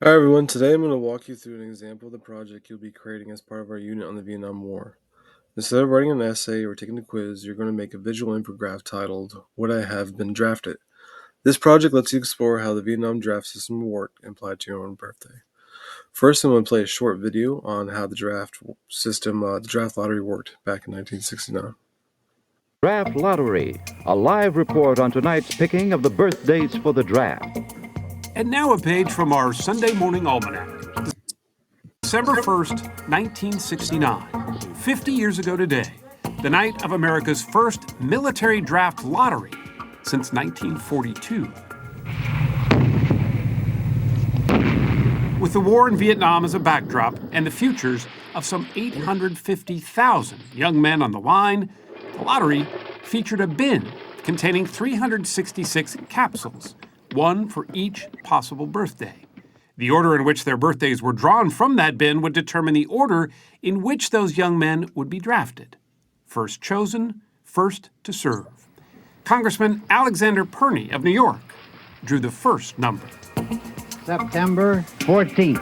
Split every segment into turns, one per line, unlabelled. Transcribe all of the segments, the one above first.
Hi everyone, today I'm going to walk you through an example of the project you'll be creating as part of our unit on the Vietnam War. Instead of writing an essay or taking a quiz, you're going to make a visual infographic titled, Would I Have Been Drafted? This project lets you explore how the Vietnam draft system worked and applied to your own birthday. First, I'm going to play a short video on how the draft system, the draft lottery worked back in 1969.
Draft Lottery, a live report on tonight's picking of the birth dates for the draft.
And now a page from our Sunday morning almanac. December 1st, 1969, 50 years ago today, the night of America's first military draft lottery since 1942. With the war in Vietnam as a backdrop and the futures of some 850,000 young men on the line, the lottery featured a bin containing 366 capsules, one for each possible birthday. The order in which their birthdays were drawn from that bin would determine the order in which those young men would be drafted. First chosen, first to serve. Congressman Alexander Perney of New York drew the first number.
September 14th.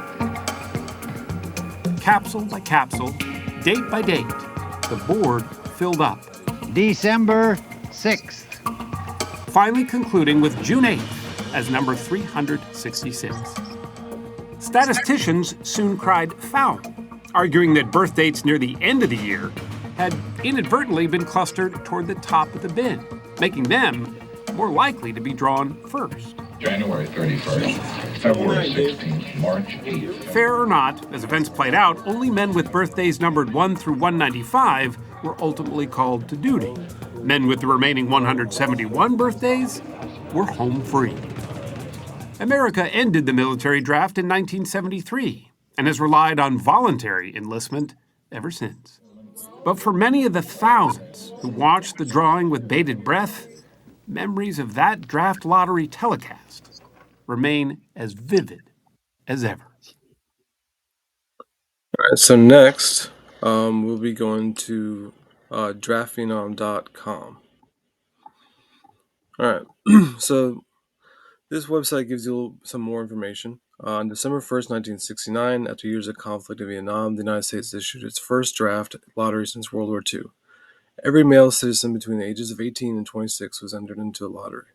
Capsule by capsule, date by date, the board filled up.
December 6th.
Finally concluding with June 8th as number 366. Statisticians soon cried foul, arguing that birth dates near the end of the year had inadvertently been clustered toward the top of the bin, making them more likely to be drawn first.
January 31st, February 16th, March 8th.
Fair or not, as events played out, only men with birthdays numbered 1 through 195 were ultimately called to duty. Men with the remaining 171 birthdays were home free. America ended the military draft in 1973 and has relied on voluntary enlistment ever since. But for many of the thousands who watched the drawing with bated breath, memories of that draft lottery telecast remain as vivid as ever.
All right, so next we'll be going to draftphenom.com. All right, so this website gives you some more information. On December 1st, 1969, after years of conflict in Vietnam, the United States issued its first draft lottery since World War II. Every male citizen between the ages of 18 and 26 was entered into a lottery.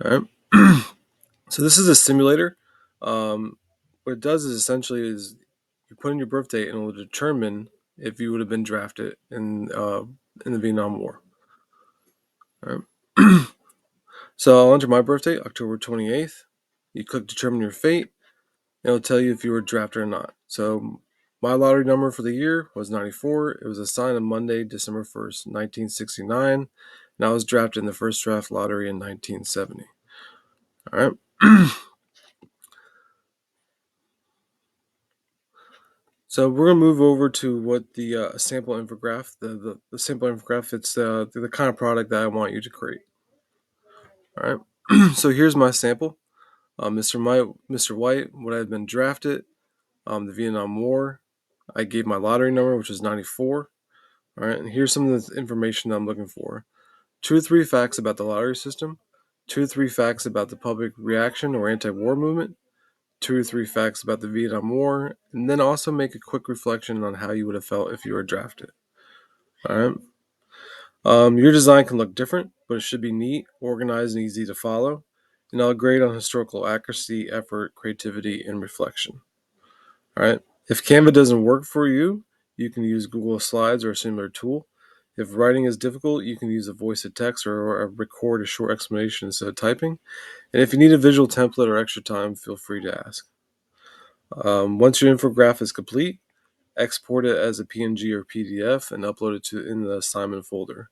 All right. So this is a simulator. What it does is essentially is you put in your birth date and it will determine if you would have been drafted in the Vietnam War. All right. So I'll enter my birthday, October 28th. You click determine your fate. It'll tell you if you were drafted or not. So my lottery number for the year was 94. It was assigned on Monday, December 1st, 1969. And I was drafted in the first draft lottery in 1970. All right. So we're going to move over to what the sample infographic, the sample infographic, it's the kind of product that I want you to create. All right. So here's my sample. Mr. White would have been drafted. The Vietnam War. I gave my lottery number, which was 94. All right, and here's some of the information that I'm looking for. 2 or 3 facts about the lottery system. 2 or 3 facts about the public reaction or anti-war movement. 2 or 3 facts about the Vietnam War, and then also make a quick reflection on how you would have felt if you were drafted. All right. Your design can look different, but it should be neat, organized, and easy to follow. And I'll grade on historical accuracy, effort, creativity, and reflection. All right. If Canva doesn't work for you, you can use Google Slides or a similar tool. If writing is difficult, you can use a voice to text or record a short explanation instead of typing. And if you need a visual template or extra time, feel free to ask. Once your infographic is complete, export it as a PNG or PDF and upload it in the assignment folder.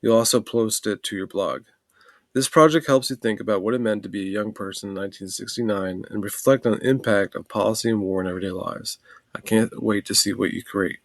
You'll also post it to your blog. This project helps you think about what it meant to be a young person in 1969 and reflect on the impact of policy and war in everyday lives. I can't wait to see what you create.